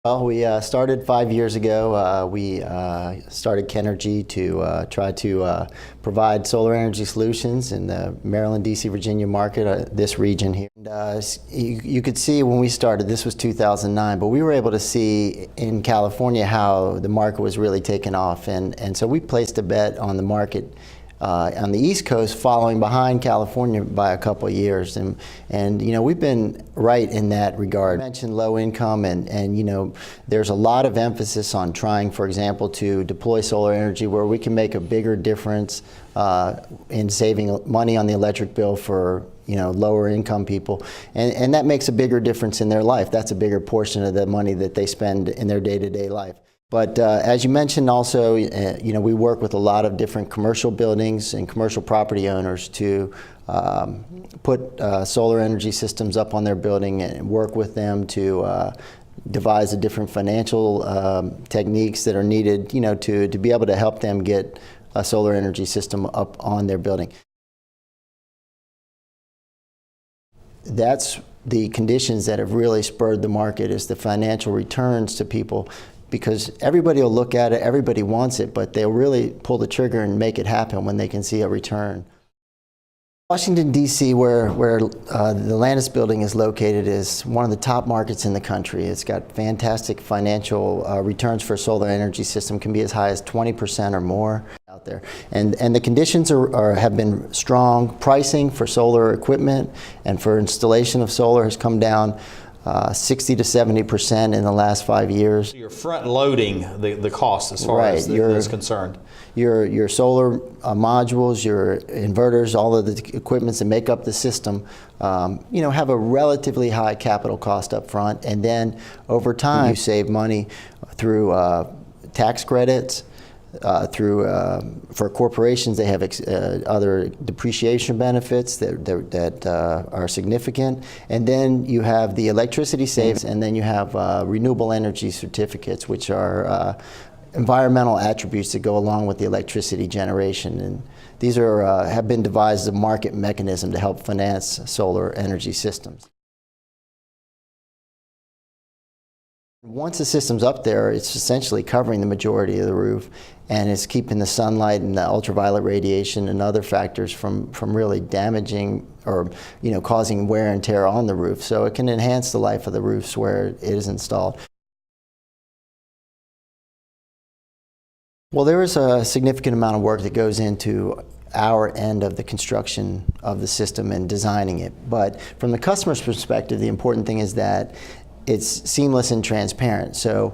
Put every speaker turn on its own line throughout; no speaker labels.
Well, we started 5 years ago. We started Kenergy to try to provide solar energy solutions in the Maryland, D.C., Virginia market, this region here. And, you could see when we started, this was 2009, but we were able to see in California how the market was really taking off. And so we placed a bet on the market on the East Coast, following behind California by a couple of years, and you know, we've been right in that regard. I mentioned low income, and you know, there's a lot of emphasis on trying, for example, to deploy solar energy where we can make a bigger difference in saving money on the electric bill for lower income people, and that makes a bigger difference in their life. That's a bigger portion of the money that they spend in their day-to-day life. But as you mentioned also, we work with a lot of different commercial buildings and commercial property owners to put solar energy systems up on their building and work with them to devise the different financial techniques that are needed, to be able to help them get a solar energy system up on their building. That's the conditions that have really spurred the market, is the financial returns to people. Because everybody will look at it, everybody wants it, but they'll really pull the trigger and make it happen when they can see a return. Washington, D.C., where the Landis building is located, is one of the top markets in the country. It's got fantastic financial returns for a solar energy system, can be as high as 20% or more out there. And the conditions have been strong. Pricing for solar equipment and for installation of solar has come down 60 to 70% in the last 5 years.
So you're front loading the cost as far as is concerned.
Your solar modules, your inverters, all of the equipments that make up the system, have a relatively high capital cost up front, and then over time you save money through tax credits. For corporations, they have other depreciation benefits that are significant, and then you have the electricity savings, and then you have renewable energy certificates, which are environmental attributes that go along with the electricity generation, and these have been devised as a market mechanism to help finance solar energy systems. Once the system's up there, it's essentially covering the majority of the roof, and it's keeping the sunlight and the ultraviolet radiation and other factors from really damaging or causing wear and tear on the roof. So it can enhance the life of the roofs where it is installed. Well, there is a significant amount of work that goes into our end of the construction of the system and designing it. But from the customer's perspective, the important thing is that it's seamless and transparent. So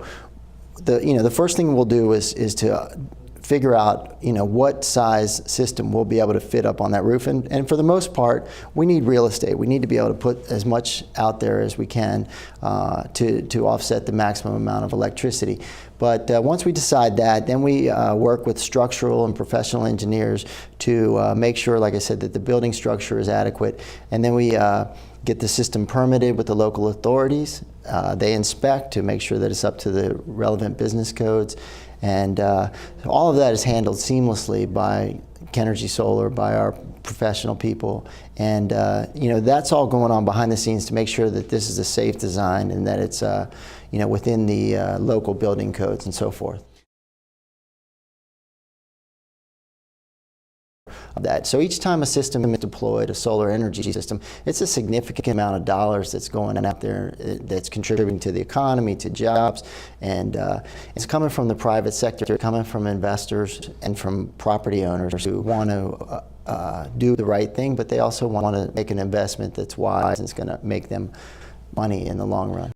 the first thing we'll do is to figure out what size system we'll be able to fit up on that roof, and for the most part we need real estate. We need to be able to put as much out there as we can to offset the maximum amount of electricity. But once we decide that, then we work with structural and professional engineers to make sure, like I said, that the building structure is adequate, and then we get the system permitted with the local authorities. They inspect to make sure that it's up to the relevant business codes, and all of that is handled seamlessly by Kenergy Solar, by our professional people, and that's all going on behind the scenes to make sure that this is a safe design and that it's within the local building codes and so forth. So each time a system is deployed, a solar energy system, it's a significant amount of dollars that's going out there that's contributing to the economy, to jobs, and it's coming from the private sector, coming from investors and from property owners who want to do the right thing, but they also want to make an investment that's wise and it's going to make them money in the long run.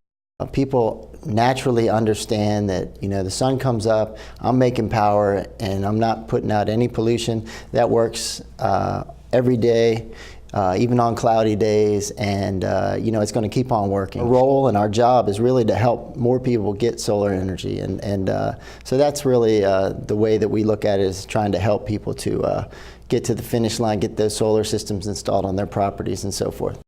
People naturally understand that the sun comes up, I'm making power, and I'm not putting out any pollution. That works every day, even on cloudy days, and it's going to keep on working. Our role and our job is really to help more people get solar energy, and so that's really the way that we look at it, is trying to help people to get to the finish line, get those solar systems installed on their properties and so forth.